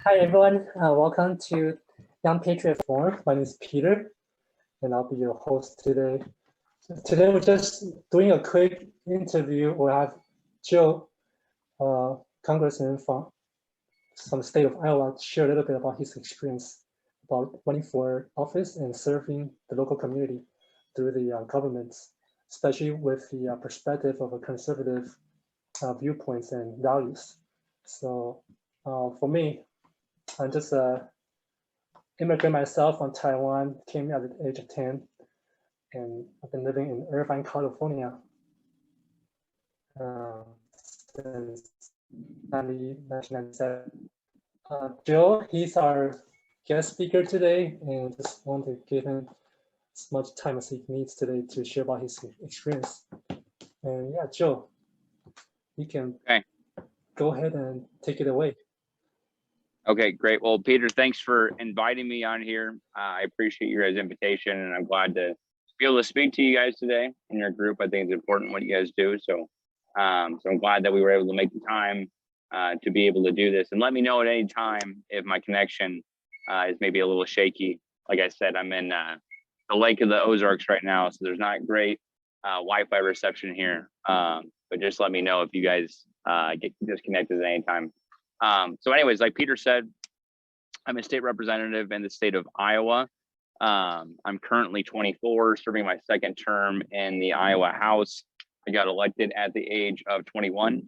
Hi everyone, welcome to Young Patriot Forum. My name is Peter, and I'll be your host today. Today we're just doing a quick interview. We have Joe, congressman from the state of Iowa, to share a little bit about his experience about running for office and serving the local community through the governments, especially with the perspective of a conservative viewpoints and values. So for me, I'm just an immigrant myself from Taiwan, came at the age of 10, and I've been living in Irvine, California since 1997. Joe, he's our guest speaker today, and just want to give him as much time as he needs today to share about his experience. And yeah, Joe, you can go ahead and take it away. Okay, great. Well, Peter, thanks for inviting me on here. I appreciate your guys' invitation, and I'm glad to be able to speak to you guys today in your group. I think it's important what you guys do. So I'm glad that we were able to make the time to be able to do this. And let me know at any time if my connection is maybe a little shaky. Like I said, I'm in the Lake of the Ozarks right now, so there's not great Wi-Fi reception here. But just let me know if you guys get disconnected at any time. So anyways, like Peter said, I'm a state representative in the state of Iowa. I'm currently 24, serving my second term in the Iowa House. I got elected at the age of 21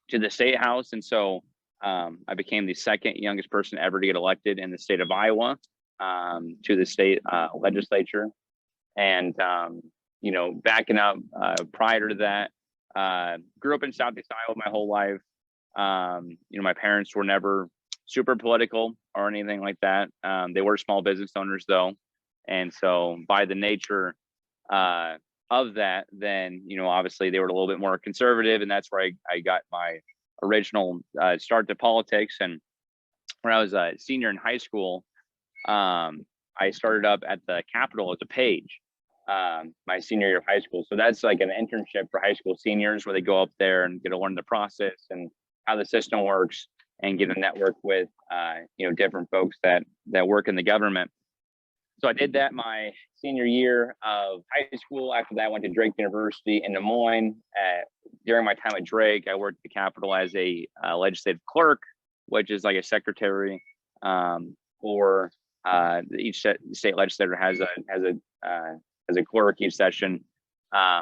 to the state house. And so I became the second youngest person ever to get elected in the state of Iowa to the state legislature. And, you know, backing up prior to that, grew up in Southeast Iowa my whole life. You know, my parents were never super political or anything like that. They were small business owners though. And so by the nature of that, then, you know, obviously they were a little bit more conservative, and that's where I got my original start to politics. And when I was a senior in high school, I started up at the Capitol as a page my senior year of high school. So that's like an internship for high school seniors where they go up there and get to learn the process and how the system works and get a network with you know, different folks that work in the government. So I did that my senior year of high school. After that, I went to Drake University in Des Moines. During my time at Drake, I worked at the Capitol as a legislative clerk, which is like a secretary for each state legislator has a clerk each session,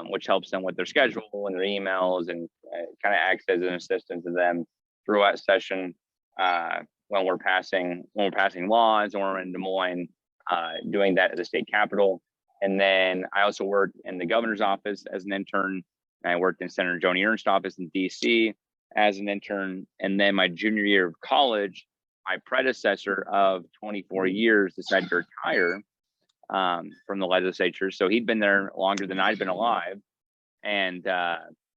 which helps them with their schedule and their emails, and kind of acts as an assistant to them throughout session when we're passing laws, or we're in Des Moines doing that at the state capitol. And then I also worked in the governor's office as an intern. I worked in Senator Joni Ernst's office in DC as an intern. And then my junior year of college, my predecessor of 24 years decided to retire from the legislature. So he'd been there longer than I'd been alive. And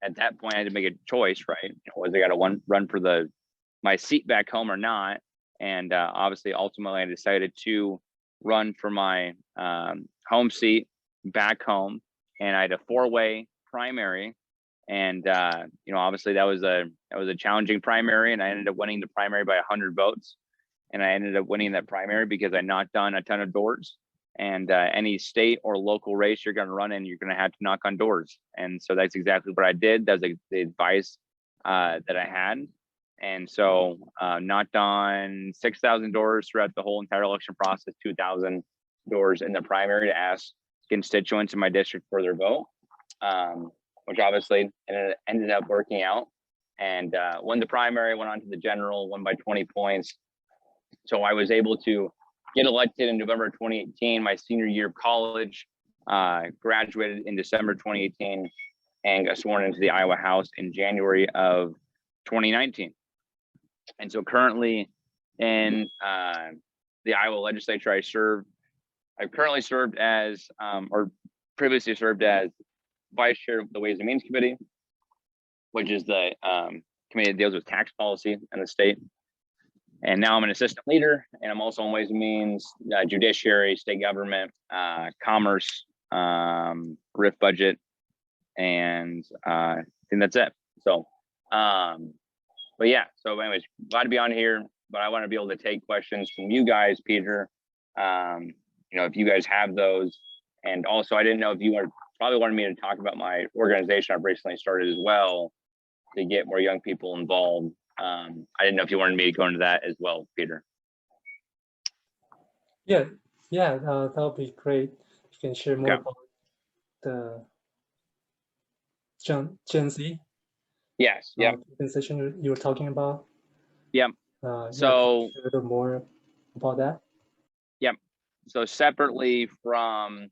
at that point I had to make a choice, right? Was I got to run for my seat back home or not? And obviously, ultimately, I decided to run for my home seat back home. And I had a 4-way primary. And you know, obviously that was a challenging primary, and I ended up winning the primary by 100 votes. And I ended up winning that primary because I knocked on a ton of doors. And any state or local race you're going to run in, you're going to have to knock on doors. And so that's exactly what I did. That's the advice that I had. And so knocked on 6,000 doors throughout the whole entire election process, 2,000 doors in the primary to ask constituents in my district for their vote, which obviously ended up working out. And won the primary, went on to the general, won by 20 points. So I was able to get elected in November 2018, my senior year of college, graduated in December 2018, and got sworn into the Iowa House in January of 2019. And so currently in the Iowa legislature, I've currently served as, or previously served as vice chair of the Ways and Means Committee, which is the committee that deals with tax policy in the state. And now I'm an assistant leader, and I'm also on Ways and Means, Judiciary, state government, commerce, RIF budget, and I think that's it. So, but yeah, so anyways, glad to be on here. but I want to be able to take questions from you guys, Peter. If you guys have those. And also, I didn't know if you probably wanted me to talk about my organization I've recently started as well to get more young people involved. I didn't know if you wanted me to go into that as well, Peter. Yeah, that would be great. You can share more about the Gen Z. Yes. Yeah. Organization you were talking about. Yeah. So a little more about that. Yeah. So separately from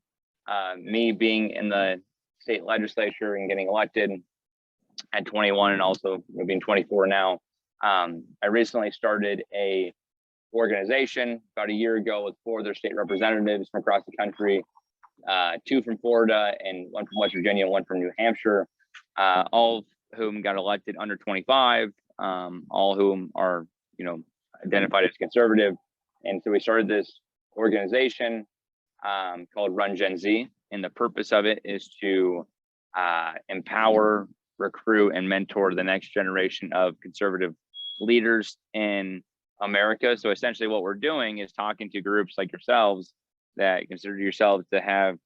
me being in the state legislature and getting elected at 21 and also being 24 now, I recently started a organization about a year ago with 4 other state representatives from across the country, 2 from Florida and 1 from West Virginia, 1 from New Hampshire, all of whom got elected under 25, all whom are, identified as conservative. And so we started this organization called Run Gen Z. And the purpose of it is to empower, recruit, and mentor the next generation of conservative leaders in America. So essentially what we're doing is talking to groups like yourselves that consider yourselves to have,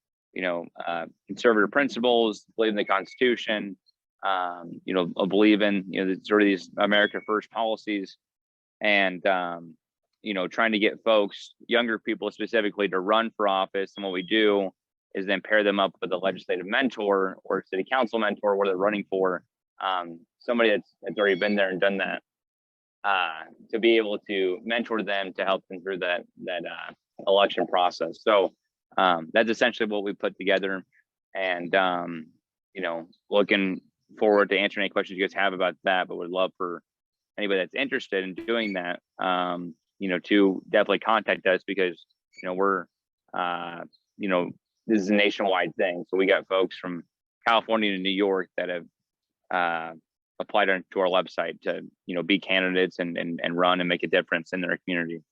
conservative principles, believe in the Constitution, believe in, sort of these America First policies, and, trying to get folks, younger people specifically, to run for office. And what we do is then pair them up with a legislative mentor or city council mentor, where they're running for, somebody that's already been there and done that, to be able to mentor them to help them through that election process. So that's essentially what we put together, and looking forward to answering any questions you guys have about that, but would love for anybody that's interested in doing that, to definitely contact us, because we're this is a nationwide thing. So we got folks from California to New York that have applied to our website to be candidates and run and make a difference in their community.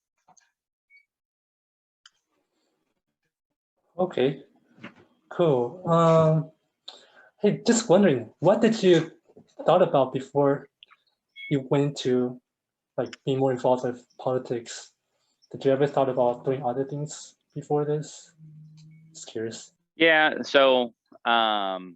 Okay, cool. Hey, just wondering, what did you thought about before you went to being more involved with politics? Did you ever thought about doing other things before this? Just curious. Yeah. So, like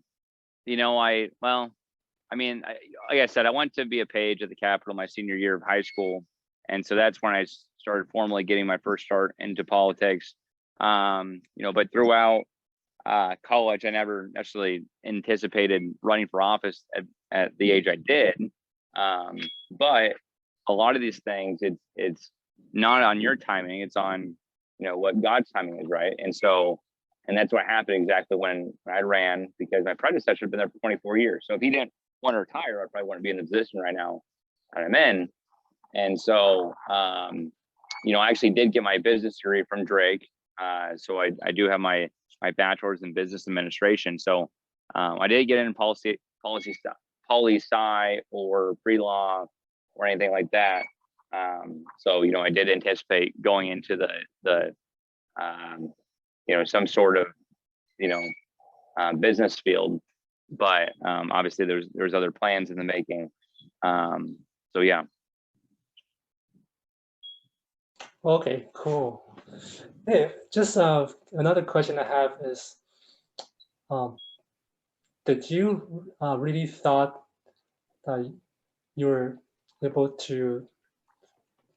I said, I went to be a page at the Capitol my senior year of high school. And so that's when I started formally getting my first start into politics. But throughout college, I never necessarily anticipated running for office at the age I did. But a lot of these things, it's not on your timing, it's on, what God's timing is, right? And that's what happened exactly when I ran, because my predecessor had been there for 24 years. So if he didn't want to retire, I probably wouldn't be in the position right now that I'm in. And so, I actually did get my business degree from Drake. So I do have my bachelor's in business administration. So I didn't get into poli-sci or pre-law or anything like that. So, I did anticipate going into the some sort of, business field, but obviously there's other plans in the making. So yeah. Okay, cool. Hey, just another question I have is, did you really thought that you were able to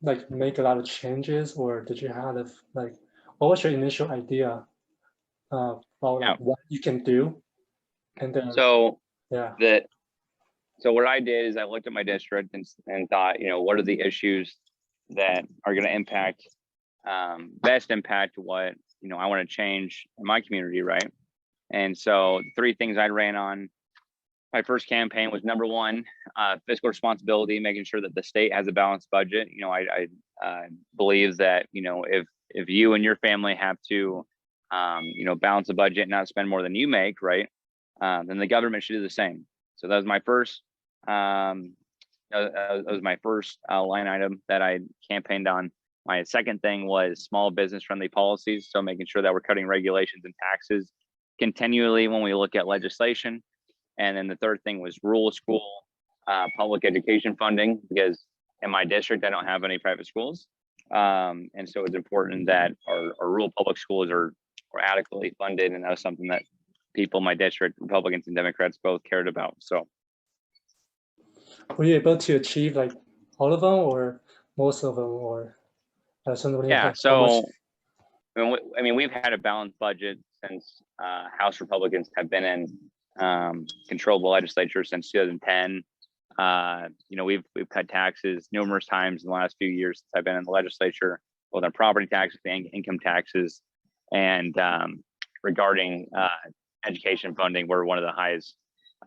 make a lot of changes, or did you have what was your initial idea about what you can do? And then so what I did is I looked at my district and thought, what are the issues that are going to impact, best impact what I want to change in my community, right? And so 3 things I ran on my first campaign was, number 1, fiscal responsibility, making sure that the state has a balanced budget. I believe that if you and your family have to balance a budget and not spend more than you make, right, then the government should do the same. So that was my first line item that I campaigned on. My second thing was small business friendly policies, so making sure that we're cutting regulations and taxes continually when we look at legislation. And then the third thing was rural school public education funding, because in my district, I don't have any private schools. And so it's important that our rural public schools are adequately funded. And that was something that people in my district, Republicans and Democrats, both cared about. So were you able to achieve like all of them or most of them, or somebody yeah, like so I mean, we've had a balanced budget since House Republicans have been in control of the legislature since 2010. You know, we've cut taxes numerous times in the last few years since I've been in the legislature, both on property taxes and income taxes. And regarding education funding, we're one of the highest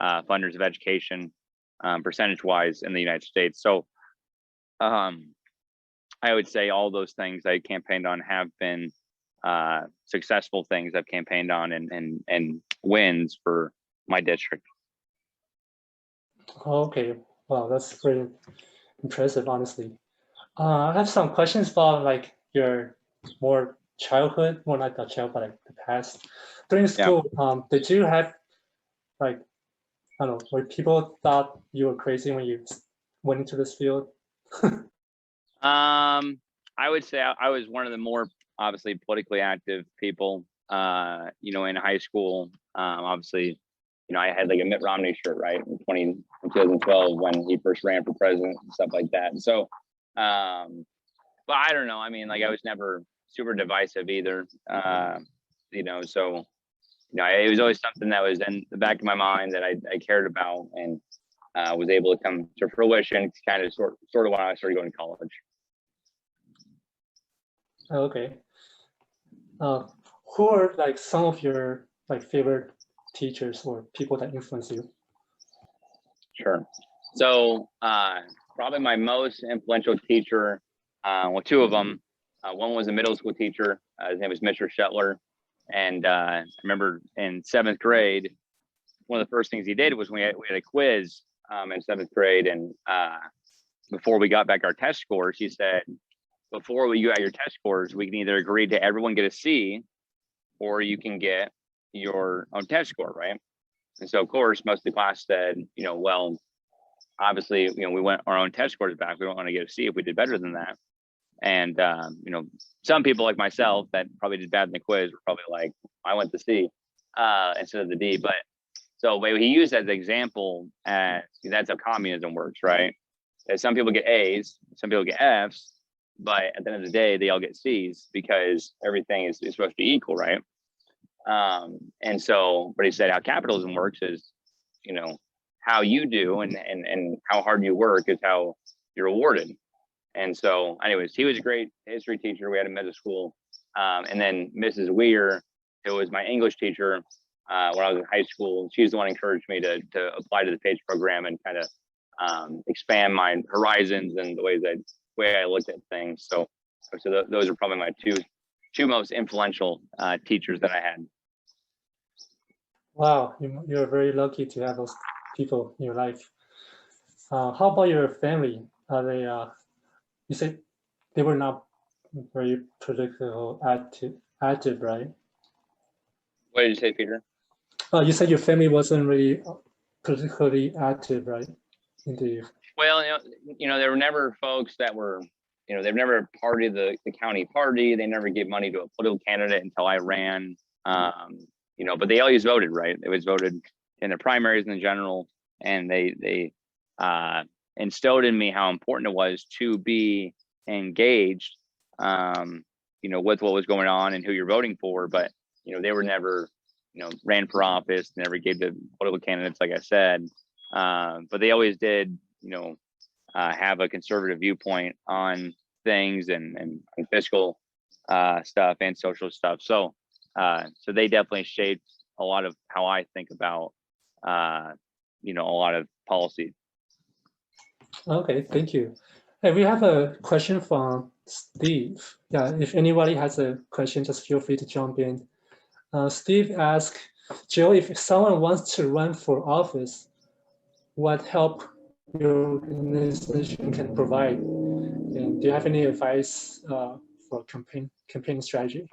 funders of education percentage-wise in the United States. So I would say all those things I campaigned on have been successful things I've campaigned on and wins for my district. Okay, wow, that's pretty impressive, honestly. I have some questions about like your more childhood, more like a child, but like the past. During school, did you have like, I don't know, where people thought you were crazy when you went into this field? I would say I was one of the more obviously politically active people, you know, in high school. Obviously, you know, I had like a Mitt Romney shirt, right, in 2012 when he first ran for president and stuff like that. And so, but I don't know. I mean, like I was never super divisive either, you know, so, you know, it was always something that was in the back of my mind that I cared about and was able to come to fruition kind of sort of when I started going to college. Okay. Who are like some of your like favorite teachers or people that influence you? Sure. So probably my most influential teacher, well, two of them. One was a middle school teacher. His name was Mr. Shetler. And I remember in 7th grade, one of the first things he did was we had a quiz in 7th grade. And before we got back our test scores, he said, before you got your test scores, we can either agree to everyone get a C or you can get your own test score, right? And so, of course, most of the class said, you know, well, obviously, you know, we want our own test scores back. We don't want to get a C if we did better than that. And, you know, some people like myself that probably did bad in the quiz were probably like, I went to C instead of the D. But so he used that as an example, as that's how communism works, right? That some people get A's, some people get F's, but at the end of the day, they all get C's because everything is supposed to be equal, right? And so, but he said how capitalism works is, you know, how you do and how hard you work is how you're rewarded. And so, anyways, he was a great history teacher. We had him at middle school. And then Mrs. Weir, who was my English teacher when I was in high school, she's the one who encouraged me to apply to the PAGE program and kind of expand my horizons and the way I looked at things. So those are probably my two most influential teachers that I had. Wow, you're very lucky to have those people in your life. How about your family? Are they? You said they were not very political active, right? What did you say, Peter? You said your family wasn't really politically active, right? Well, you know, there were never folks that were, you know, they've never partied the county party. They never gave money to a political candidate until I ran. You know, but they always voted, right? It was voted in the primaries and the general, and they instilled in me how important it was to be engaged, you know, with what was going on and who you're voting for. But, you know, they were never, you know, ran for office, never gave to political candidates, like I said. But they always did, you know, have a conservative viewpoint on things and fiscal stuff and social stuff. So they definitely shaped a lot of how I think about, you know, a lot of policy. Okay, thank you. Hey, we have a question from Steve. Yeah, if anybody has a question, just feel free to jump in. Steve asked, Joe, if someone wants to run for office, what help your organization can provide? And do you have any advice for campaign strategy?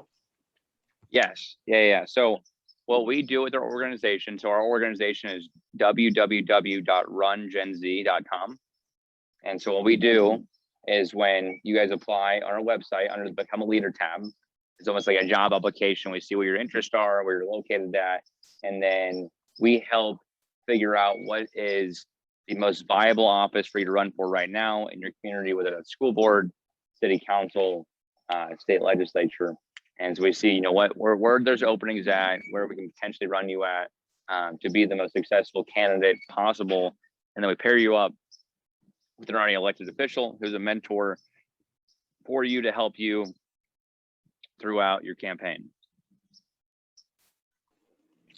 Yes, yeah. So what we do with our organization, so our organization is www.rungenz.com. And so what we do is when you guys apply on our website under the Become a Leader tab, it's almost like a job application. We see what your interests are, where you're located at, and then we help figure out what is the most viable office for you to run for right now in your community, whether that's school board, city council, state legislature. And so we see, where there's openings at, where we can potentially run you at to be the most successful candidate possible. And then we pair you up with an already elected official who's a mentor for you to help you throughout your campaign.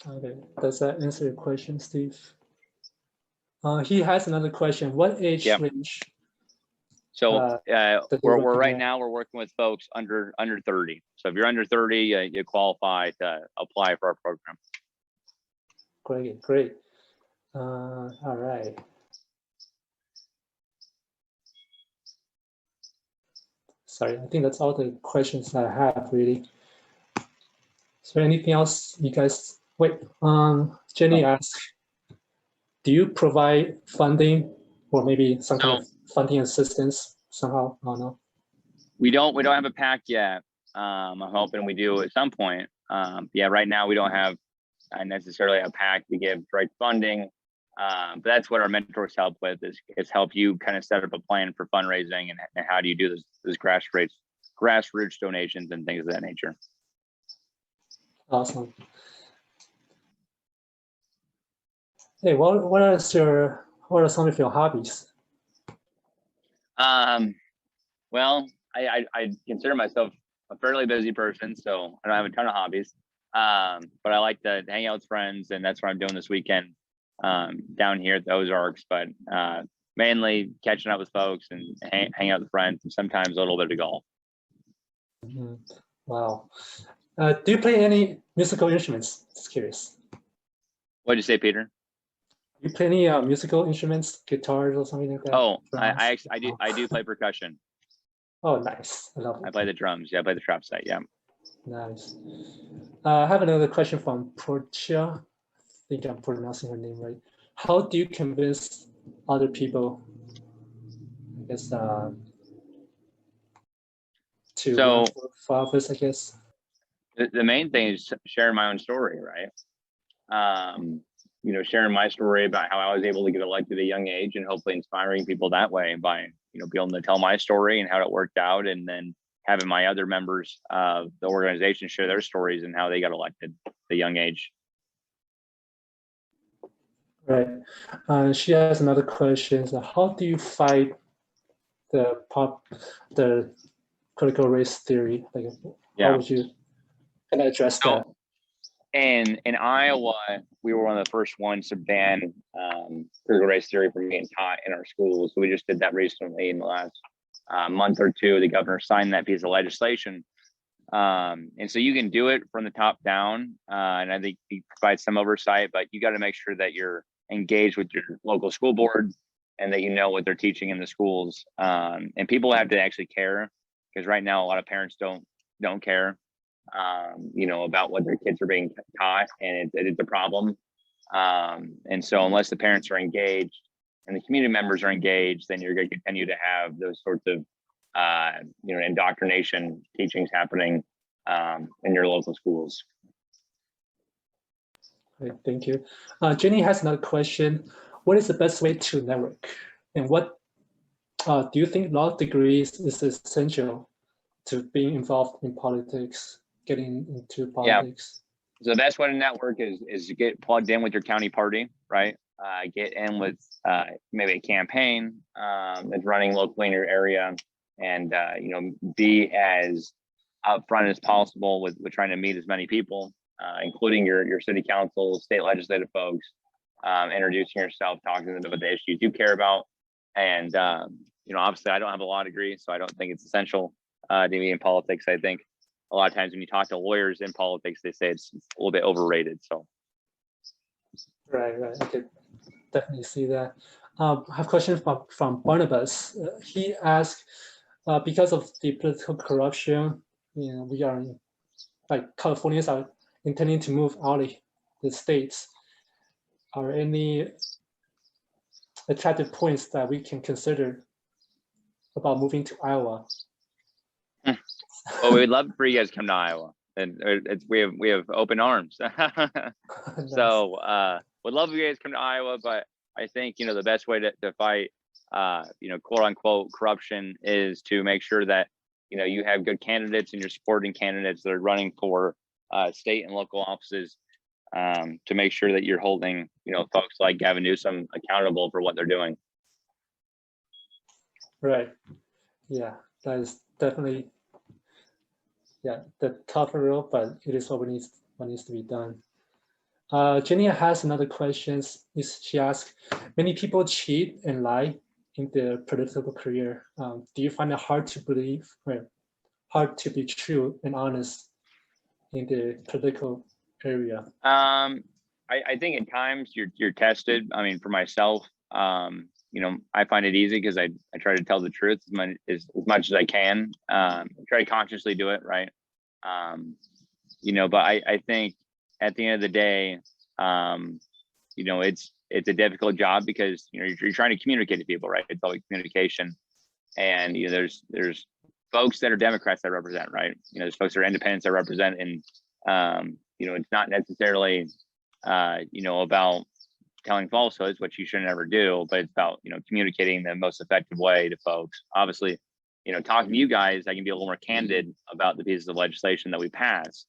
Okay, does that answer your question, Steve? He has another question. What age range? So we're right now we're working with folks under 30. So if you're under 30, you qualify to apply for our program. Great. All right. Sorry, I think that's all the questions I have, really. Is there anything else you guys? Wait, Jenny asked, do you provide funding or maybe some kind of funding assistance somehow? Oh, no. We don't have a PAC yet. I'm hoping we do at some point. Yeah, right now we don't have necessarily a PAC to give direct funding. But that's what our mentors help with is help you kind of set up a plan for fundraising and how do you do this grassroots donations and things of that nature. Awesome. Hey, what are some of your hobbies? Well, I consider myself a fairly busy person, so I don't have a ton of hobbies. But I like to hang out with friends, and that's what I'm doing this weekend down here at the Ozarks. But mainly catching up with folks and hang out with friends, and sometimes a little bit of golf. Mm-hmm. Wow. Do you play any musical instruments? Just curious. What did you say, Peter? You play any musical instruments, guitars or something like that? Oh, I do play percussion. Oh, nice. I love it. I play the drums. Yeah, I play the trap set. Yeah. Nice. I have another question from Portia. I think I'm pronouncing her name right. How do you convince other people, I guess, to run for office, I guess? The main thing is sharing my own story, right? Sharing my story about how I was able to get elected at a young age and hopefully inspiring people that way by, being able to tell my story and how it worked out, and then having my other members of the organization share their stories and how they got elected at a young age. Right. She has another question. So how do you fight the critical race theory? Like, how would you kind of address that? And in Iowa, we were one of the first ones to ban critical race theory from being taught in our schools. So we just did that recently in the last month or two. The governor signed that piece of legislation. And so you can do it from the top down. And I think it provides some oversight, but you got to make sure that you're engaged with your local school board and that you know what they're teaching in the schools. And people have to actually care, because right now a lot of parents don't care. About what their kids are being taught, and it's a problem. And so unless the parents are engaged and the community members are engaged, then you're going to continue to have those sorts of, indoctrination teachings happening in your local schools. Great, thank you. Jenny has another question. What is the best way to network? And what do you think law degrees is essential to being involved in politics? Getting into politics? Yeah. So the best way to network is to get plugged in with your county party, right? Get in with maybe a campaign that's running locally in your area, and be as upfront as possible with trying to meet as many people, including your city council, state legislative folks, introducing yourself, talking to them about the issues you care about. And obviously I don't have a law degree, so I don't think it's essential to be in politics. I think a lot of times when you talk to lawyers in politics, they say it's a little bit overrated. So, right, I could definitely see that. I have a question from Barnabas. He asked, because of the political corruption, we are Californians are intending to move out of the states. Are any attractive points that we can consider about moving to Iowa? Well, we'd love for you guys to come to Iowa, and we have open arms. Nice. So would love for you guys to come to Iowa, but I think the best way to fight quote unquote corruption is to make sure that you have good candidates and you're supporting candidates that are running for state and local offices, to make sure that you're holding folks like Gavin Newsom accountable for what they're doing. Right. Yeah, that is definitely the tougher role, but it is what needs to be done. Jenny has another question. She asks, many people cheat and lie in their political career. Do you find it hard to believe, hard to be true and honest in the political area? I think at times you're tested. I mean, for myself, I find it easy because I try to tell the truth as much as I can. Try to consciously do it, right? But I think at the end of the day, it's a difficult job because you're trying to communicate to people, right? It's always communication, and there's folks that are Democrats that represent, right? There's folks that are independents that represent, and it's not necessarily about telling falsehoods, which you should never do, but it's about communicating the most effective way to folks. Obviously, talking to you guys, I can be a little more candid about the pieces of legislation that we pass,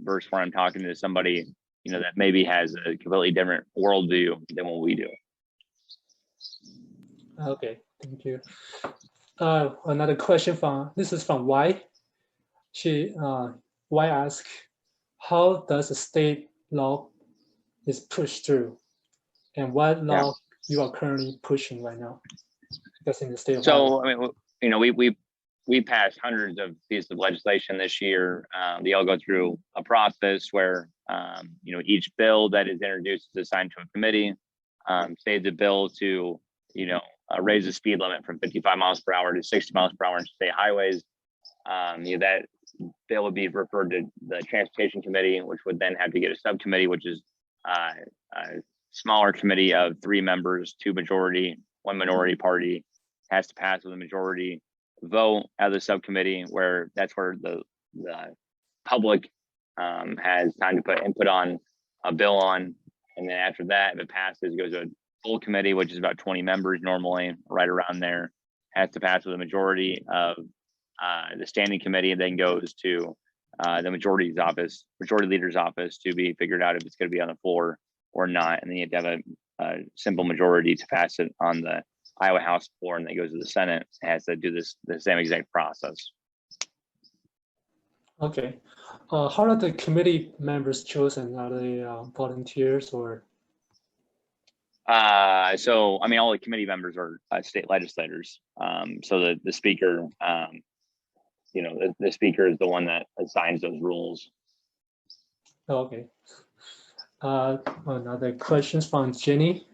versus when I'm talking to somebody that maybe has a completely different worldview than what we do. Okay, thank you. Another question from Y. Y asks, how does the state law is pushed through, and what law you are currently pushing right now? That's in the state of Iowa. I mean, we passed hundreds of pieces of legislation this year. They all go through a process where each bill that is introduced is assigned to a committee. Say the bill to raise the speed limit from 55 miles per hour to 60 miles per hour on state highways. That bill would be referred to the Transportation Committee, which would then have to get a subcommittee, which is a smaller committee of 3 members, 2 majority, 1 minority party, has to pass with a majority vote out of the subcommittee, where that's where the public has time to put input on a bill on. And then after that, if it passes, it goes to a full committee, which is about 20 members normally, right around there, has to pass with a majority of the standing committee, and then goes to the majority leader's office to be figured out if it's going to be on the floor or not. And then you have to have a simple majority to pass it on the Iowa House floor, and then it goes to the Senate. It has to do the same exact process. Okay. How are the committee members chosen? Are they volunteers or? So, I mean, all the committee members are state legislators. So the speaker, the speaker is the one that assigns those rules. Okay. Another question from Jenny.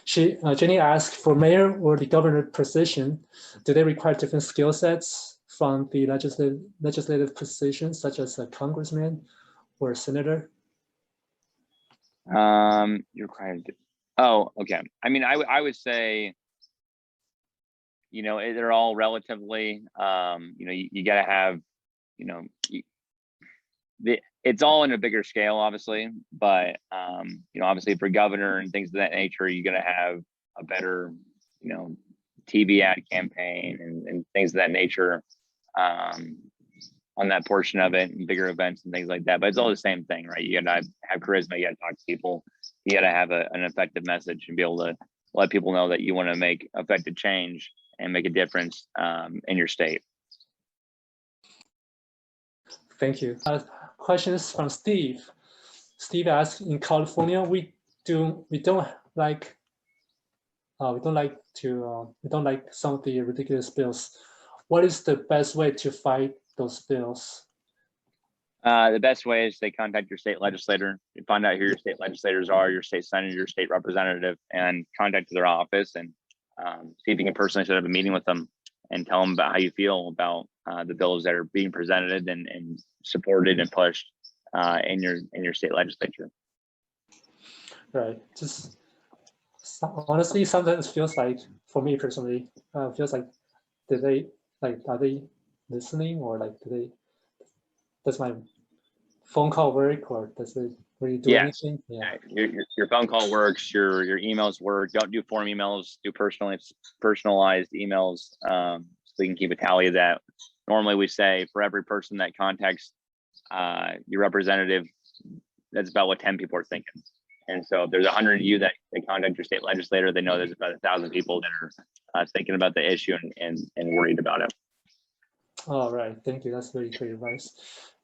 Jenny asked, for mayor or the governor position, do they require different skill sets from the legislative positions, such as a congressman or a senator? You're required to. Oh, okay. I mean, I would say, they're all relatively, you got to have, it's all in a bigger scale, obviously, but, obviously for governor and things of that nature, you're going to have a better, TV ad campaign and things of that nature on that portion of it, and bigger events and things like that. But it's all the same thing, right? You got to have charisma, you got to talk to people, you got to have an effective message and be able to let people know that you want to make effective change and make a difference in your state. Thank you. Questions from Steve. Steve asks, in California, we don't like some of the ridiculous bills. What is the best way to fight those bills? The best way is they contact your state legislator. You find out who your state legislators are, your state senator, your state representative, and contact their office and see if you can personally set up a meeting with them and tell them about how you feel about the bills that are being presented and supported and pushed in your state legislature. Right. Just honestly, sometimes feels like, for me personally, feels like Did they are they listening, or does my phone call work, or does it really do anything? Yeah. Your phone call works, your emails work. Don't do form emails, do personalized emails, so we can keep a tally of that. Normally we say for every person that contacts your representative, that's about what 10 people are thinking. And so if there's 100 of you that contact your state legislator, they know there's about 1,000 people that are thinking about the issue and worried about it. All right, thank you. That's very great advice.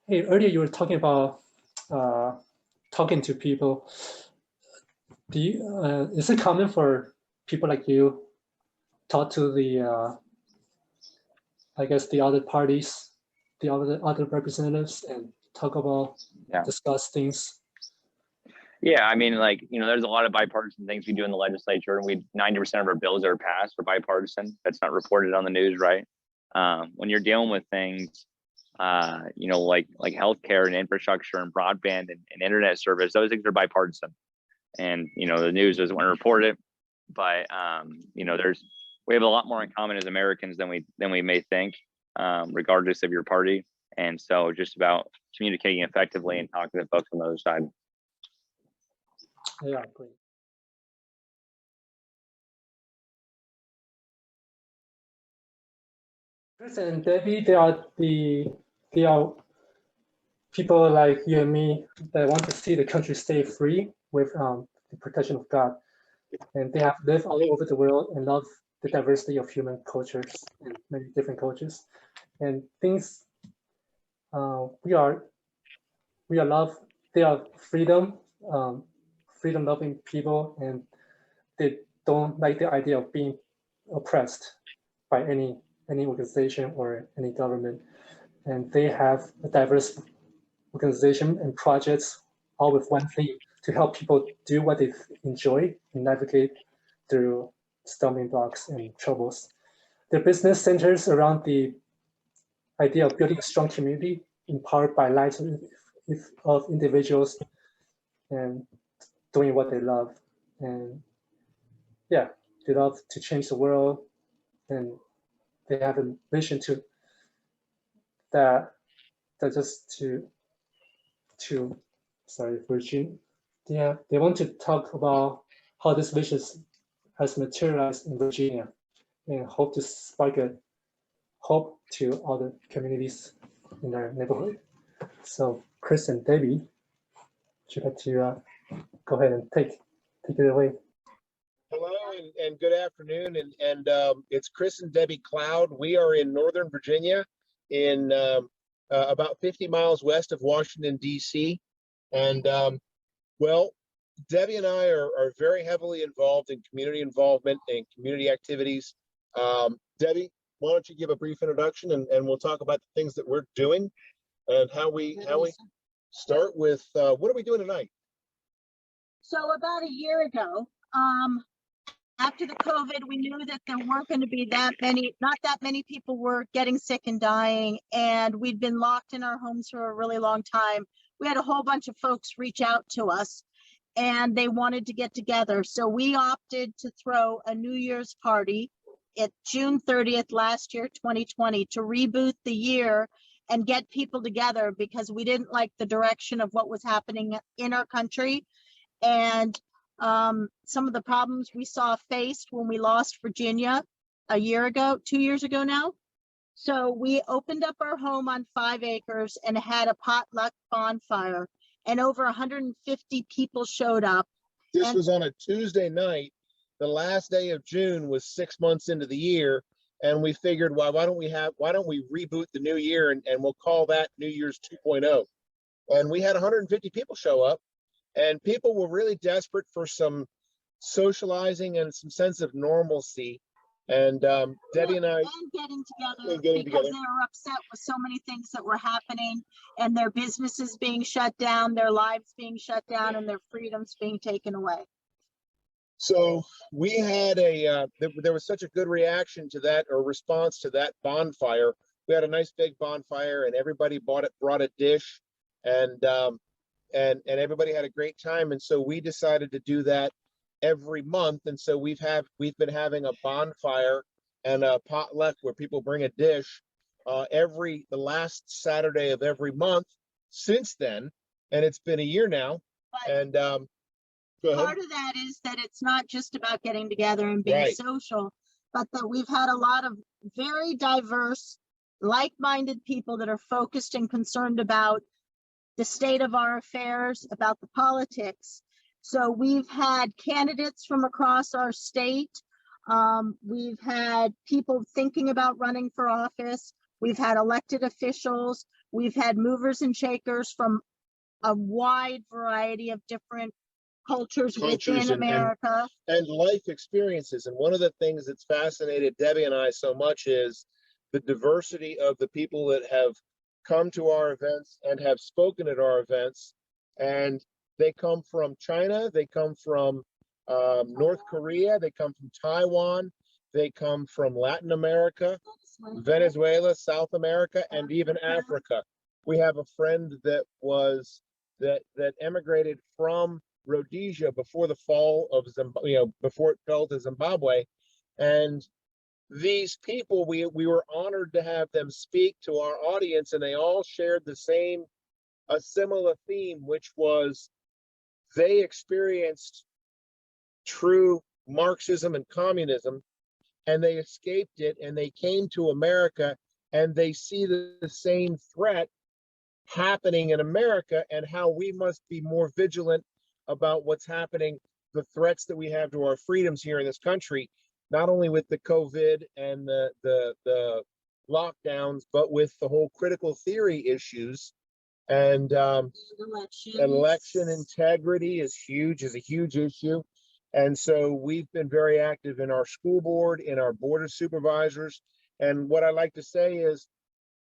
Hey, earlier you were talking about talking to people. Do you, is it common for people like you talk to the, I guess, the other parties, the other representatives, and talk about, discuss things? Yeah, I mean, like, you know, there's a lot of bipartisan things we do in the legislature, and 90% of our bills that are passed are bipartisan. That's not reported on the news, right? When you're dealing with things, you know, like healthcare and infrastructure and broadband and internet service, those things are bipartisan. And, you know, the news doesn't want to report it, but, you know, we have a lot more in common as Americans than we may think, regardless of your party. And so just about communicating effectively and talking to folks on the other side. Yeah, great. Chris and Debbie, they are people like you and me that want to see the country stay free with the protection of God. And they have lived all over the world and love the diversity of human cultures and many different cultures. And things they are freedom loving people, and they don't like the idea of being oppressed by any organization or any government. And they have a diverse organization and projects, all with one thing: to help people do what they enjoy and navigate through stumbling blocks and troubles. Their business centers around the idea of building a strong community empowered by lives of individuals and doing what they love. And yeah, they love to change the world, and they have a vision Virgin. Yeah, they want to talk about how this vision has materialized in Virginia, and hope to spark a hope to other communities in their neighborhood. So Chris and Debbie, would you like to go ahead and take it away? Hello and good afternoon, and it's Chris and Debbie Cloud. We are in Northern Virginia, in about 50 miles west of Washington, D.C. And well, Debbie and I are very heavily involved in community involvement and community activities. Debbie, why don't you give a brief introduction, and we'll talk about the things that we're doing and how we start with what are we doing tonight? So about a year ago, after the COVID, we knew that there weren't going to be not that many people were getting sick and dying, and we'd been locked in our homes for a really long time. We had a whole bunch of folks reach out to us, and they wanted to get together. So we opted to throw a New Year's party at June 30th last year, 2020, to reboot the year and get people together, because we didn't like the direction of what was happening in our country. And some of the problems we saw faced when we lost Virginia a year ago, 2 years ago now. So we opened up our home on 5 acres and had a potluck bonfire, and over 150 people showed up. This was on a Tuesday night. The last day of June was 6 months into the year, and we figured, well, why don't we reboot the new year, and we'll call that New Year's 2.0. And we had 150 people show up. And people were really desperate for some socializing and some sense of normalcy. And Debbie and I getting together because they were upset with so many things that were happening, and their businesses being shut down, their lives being shut down, and their freedoms being taken away. So we had there was such a good reaction to that, or response to that bonfire. We had a nice big bonfire, and everybody brought a dish, and everybody had a great time. And so we decided to do that every month. And so we've been having a bonfire and a potluck where people bring a dish the last Saturday of every month since then, and it's been a year now. But and go ahead. part of that is that it's not just about getting together and being Right. social, but that we've had a lot of very diverse, like-minded people that are focused and concerned about the state of our affairs, about the politics. So we've had candidates from across our state. We've had people thinking about running for office. We've had elected officials. We've had movers and shakers from a wide variety of different cultures within America. And life experiences. And one of the things that's fascinated Debbie and I so much is the diversity of the people that have come to our events and have spoken at our events. And they come from China, they come from North Korea, they come from Taiwan, they come from Latin America, Venezuela, South America, and even Africa. We have a friend that emigrated from Rhodesia before the fall of Zimbabwe, before it fell to Zimbabwe. And these people, we were honored to have them speak to our audience, and they all shared a similar theme, which was they experienced true Marxism and communism, and they escaped it, and they came to America, and they see the same threat happening in America, and how we must be more vigilant about what's happening, the threats that we have to our freedoms here in this country, not only with the COVID and the lockdowns, but with the whole critical theory issues. And election integrity is a huge issue. And so we've been very active in our school board, in our board of supervisors. And what I like to say is,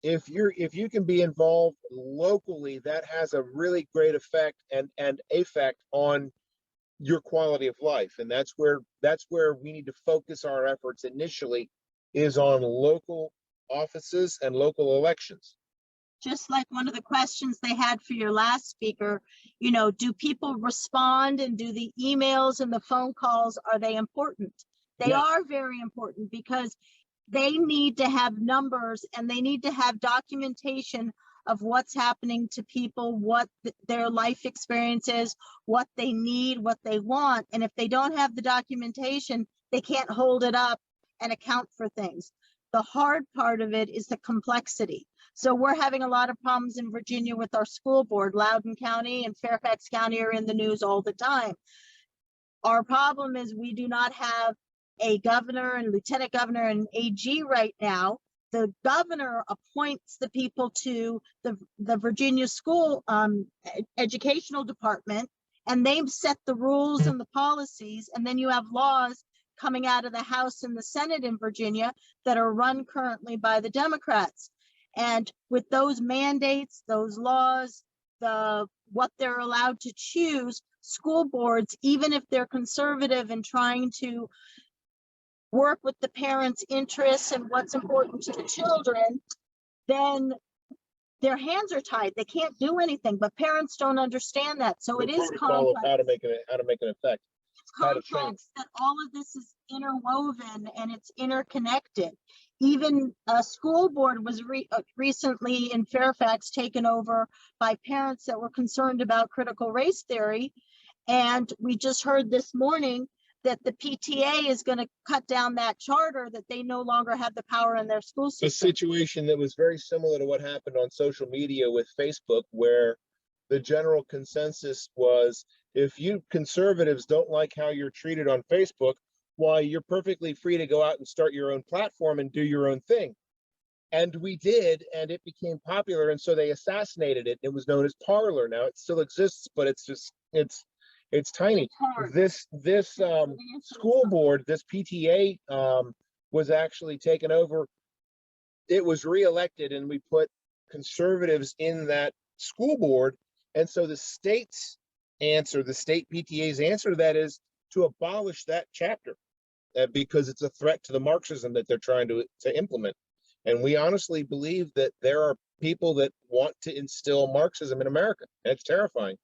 if you can be involved locally, that has a really great effect on your quality of life. And that's where we need to focus our efforts initially, is on local offices and local elections. Just like one of the questions they had for your last speaker, do people respond, and do the emails and the phone calls, are they important? They are very important, because they need to have numbers, and they need to have documentation of what's happening to people, what their life experience is, what they need, what they want. And if they don't have the documentation, they can't hold it up and account for things. The hard part of it is the complexity. So we're having a lot of problems in Virginia with our school board. Loudoun County and Fairfax County are in the news all the time. Our problem is we do not have a governor and lieutenant governor and AG right now. The governor appoints the people to the Virginia school educational department, and they set the rules and the policies. And then you have laws coming out of the House and the Senate in Virginia that are run currently by the Democrats. And with those mandates, those laws, what they're allowed to choose, school boards, even if they're conservative and trying to work with the parents' interests and what's important to the children, then their hands are tied. They can't do anything, but parents don't understand that. So it is complex. How to make an effect. It's complex that all of this is interwoven and it's interconnected. Even a school board was recently in Fairfax taken over by parents that were concerned about critical race theory. And we just heard this morning that the PTA is going to cut down that charter, that they no longer have the power in their school system. A situation that was very similar to what happened on social media with Facebook, where the general consensus was, if you conservatives don't like how you're treated on Facebook, why, you're perfectly free to go out and start your own platform and do your own thing. And we did, and it became popular, and so they assassinated it. It was known as Parler. Now it still exists, but it's tiny. This school board, this PTA, was actually taken over. It was reelected, and we put conservatives in that school board. And so the state's answer, the state PTA's answer to that, is to abolish that chapter, because it's a threat to the Marxism that they're trying to implement. And we honestly believe that there are people that want to instill Marxism in America. And it's terrifying.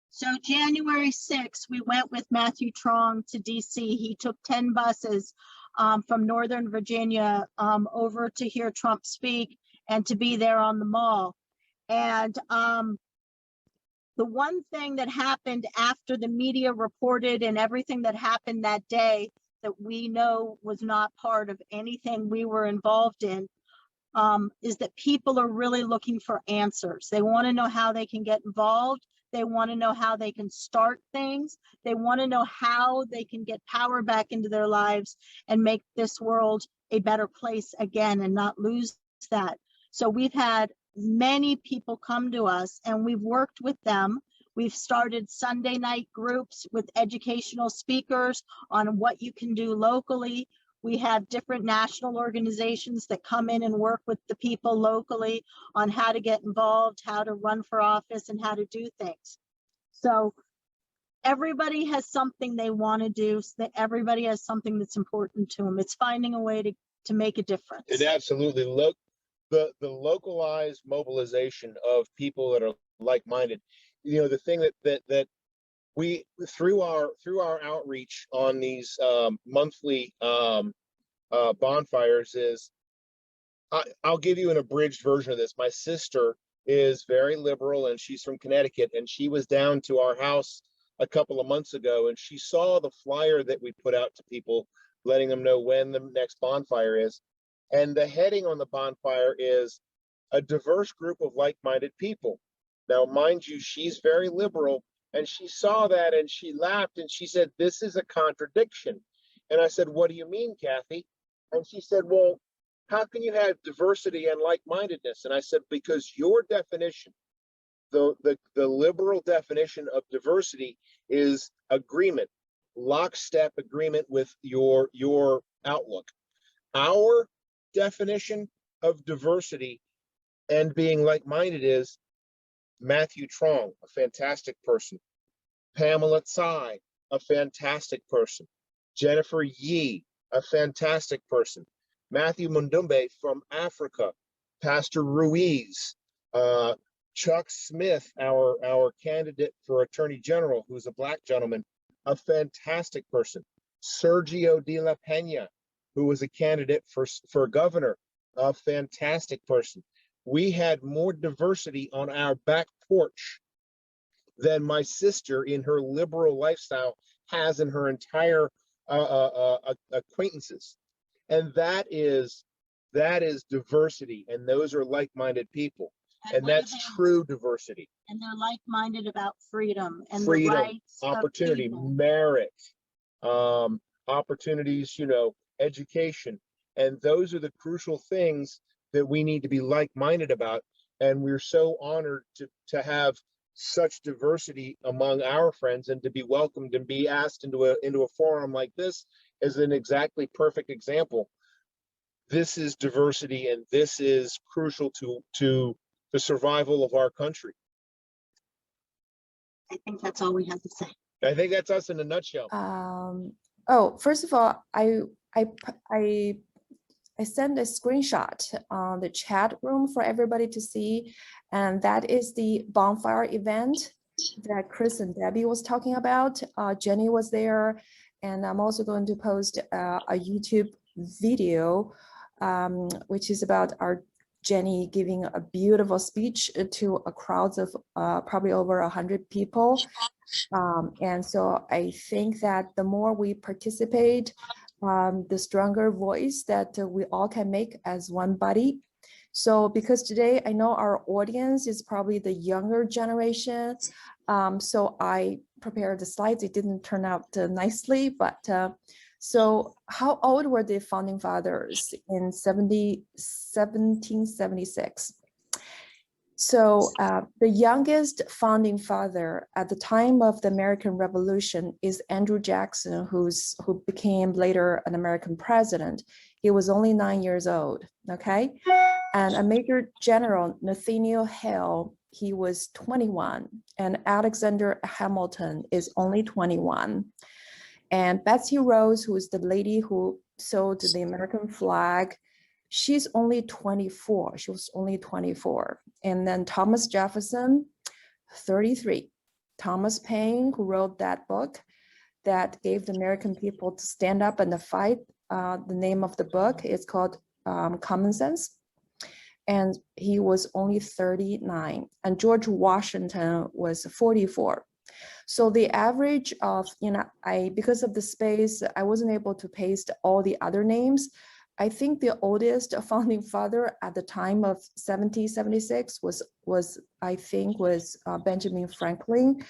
So January 6th, we went with Matthew Trong to DC. He took 10 buses from Northern Virginia over to hear Trump speak and to be there on the mall. And the one thing that happened after the media reported and everything that happened that day that we know was not part of anything we were involved in is that people are really looking for answers. They want to know how they can get involved. They want to know how they can start things. They want to know how they can get power back into their lives and make this world a better place again and not lose that. So we've had many people come to us and we've worked with them. We've started Sunday night groups with educational speakers on what you can do locally. We have different national organizations that come in and work with the people locally on how to get involved, how to run for office, and how to do things. So everybody has something they want to do. So that everybody has something that's important to them. It's finding a way to make a difference. It absolutely the localized mobilization of people that are like-minded. You know, the thing that we through our outreach on these monthly bonfires is, I'll give you an abridged version of this. My sister is very liberal and she's from Connecticut, and she was down to our house a couple of months ago and she saw the flyer that we put out to people, letting them know when the next bonfire is. And the heading on the bonfire is a diverse group of like-minded people. Now, mind you, she's very liberal, and she saw that and she laughed and she said, "This is a contradiction." And I said, "What do you mean, Kathy?" And she said, "Well, how can you have diversity and like-mindedness?" And I said, "Because your definition, the liberal definition of diversity is agreement, lockstep agreement with your outlook. Our definition of diversity and being like-minded is Matthew Trong, a fantastic person, Pamela Tsai, a fantastic person, Jennifer Yee, a fantastic person, Matthew Mundumbe from Africa, Pastor Ruiz, Chuck Smith, our candidate for Attorney General, who's a Black gentleman, a fantastic person, Sergio de la Pena, who was a candidate for governor, a fantastic person. We had more diversity on our back porch than my sister in her liberal lifestyle has in her entire acquaintances. And that is diversity, and those are like-minded people. And that's true diversity. And they're like-minded about freedom and freedom, the rights, opportunity, merit, opportunities, education. And those are the crucial things that we need to be like-minded about. And we're so honored to have such diversity among our friends, and to be welcomed and be asked into a forum like this is an exactly perfect example. This is diversity, and this is crucial to the survival of our country. I think that's all we have to say. I think that's us in a nutshell. First of all, I sent a screenshot on the chat room for everybody to see, and that is the bonfire event that Chris and Debbie was talking about. Jenny was there, and I'm also going to post a YouTube video, which is about our Jenny giving a beautiful speech to a crowd of probably over 100 people. And so I think that the more we participate, the stronger voice that we all can make as one body. So because today I know our audience is probably the younger generation, so I prepared the slides. It didn't turn out nicely, but so how old were the founding fathers in 1776? So the youngest founding father at the time of the American Revolution is Andrew Jackson, who became later an American president. He was only 9 years old, okay? And a Major General, Nathaniel Hale, he was 21, and Alexander Hamilton is only 21. And Betsy Rose, who is the lady who sewed the American flag, she's only 24. She was only 24. And then Thomas Jefferson, 33. Thomas Paine, who wrote that book that gave the American people to stand up and to fight the name of the book is called Common Sense. And he was only 39, and George Washington was 44. So the average of, because of the space, I wasn't able to paste all the other names. I think the oldest founding father at the time of 1776 was Benjamin Franklin.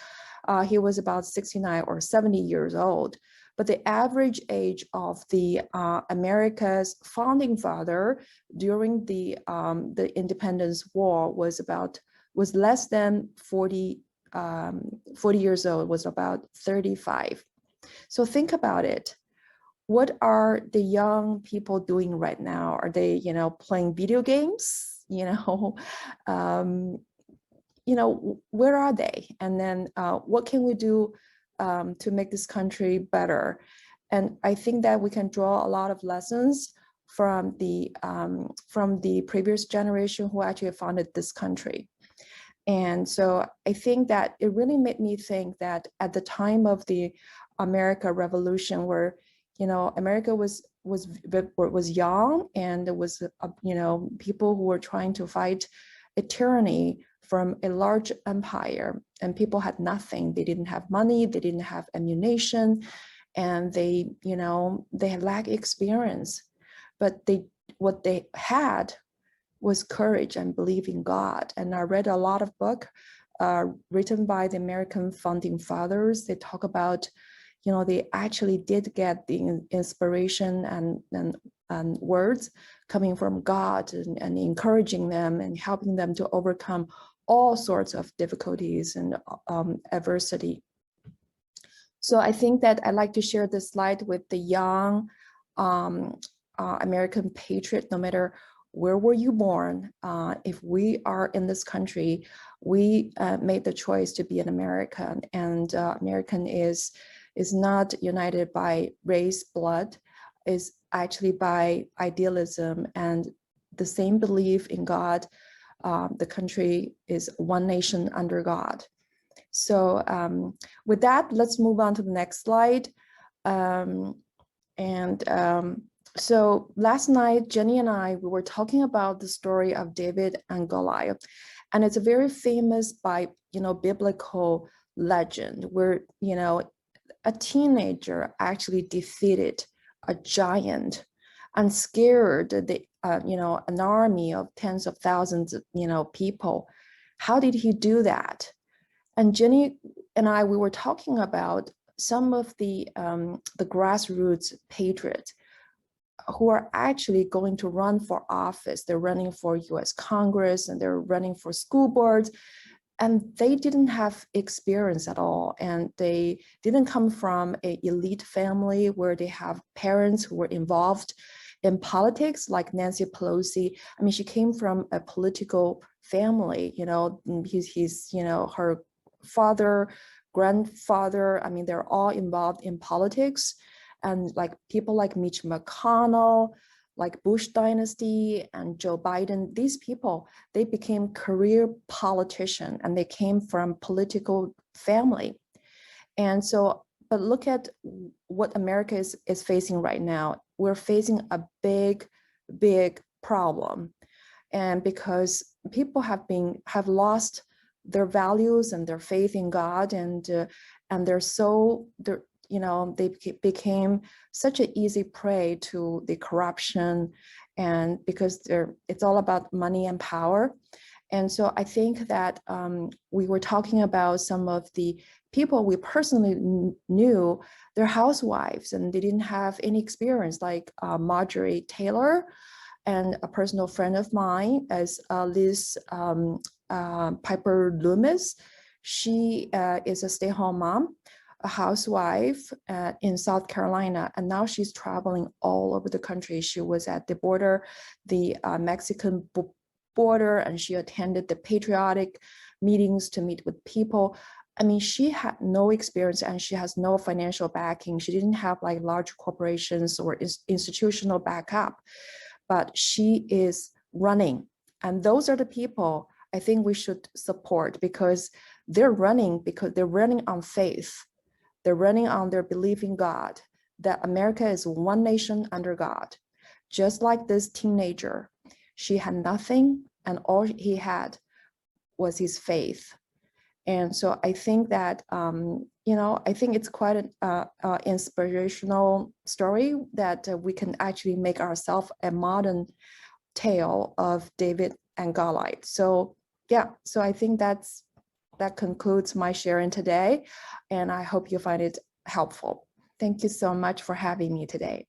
He was about 69 or 70 years old. But the average age of the America's founding father during the Independence War was less than 40 years old, was about 35. So think about it. What are the young people doing right now? Are they, playing video games? Where are they? And then what can we do to make this country better? And I think that we can draw a lot of lessons from the previous generation who actually founded this country. And so I think that it really made me think that at the time of the America Revolution, where America was young, and there was people who were trying to fight a tyranny from a large empire, and people had nothing. They didn't have money, they didn't have ammunition, and they had lack experience. But what they had was courage and belief in God. And I read a lot of books written by the American founding fathers. They talk about, they actually did get the inspiration and words coming from God and encouraging them and helping them to overcome all sorts of difficulties and adversity. So I think that I'd like to share this slide with the young American patriot. No matter where were you born, if we are in this country, we made the choice to be an American, and American is not united by race, blood, is actually by idealism and the same belief in God. The country is one nation under God. So with that, let's move on to the next slide. So last night, Jenny and I, we were talking about the story of David and Goliath, and it's a very famous biblical legend where a teenager actually defeated a giant and scared an army of tens of thousands of people. How did he do that? And Jenny and I, we were talking about some of the grassroots patriots who are actually going to run for office. They're running for US Congress, and they're running for school boards, and they didn't have experience at all. And they didn't come from an elite family where they have parents who were involved in politics, like Nancy Pelosi. I mean, she came from a political family, he's her father, grandfather, I mean, they're all involved in politics. And like people like Mitch McConnell, like Bush dynasty and Joe Biden, these people, they became career politicians, and they came from political family. And so, but look at what America is facing right now. We're facing a big, big problem. And because people have lost their values and their faith in God, and they became such an easy prey to the corruption, and because it's all about money and power. And so I think that we were talking about some of the people we personally knew, they're housewives, and they didn't have any experience, like Marjorie Taylor, and a personal friend of mine as Liz Piper Loomis. She is a stay-at-home mom, a housewife in South Carolina, and now she's traveling all over the country. She was at the border, the Mexican border, and she attended the patriotic meetings to meet with people. I mean, she had no experience, and she has no financial backing. She didn't have like large corporations or institutional backup, but she is running. And those are the people I think we should support, because they're running on faith. They're running on their belief in God. that America is one nation under God. Just like this teenager, she had nothing, and all he had was his faith. And so I think that, I think it's quite an inspirational story that we can actually make ourselves a modern tale of David and Goliath. So yeah, so I think that concludes my sharing today, and I hope you find it helpful. Thank you so much for having me today.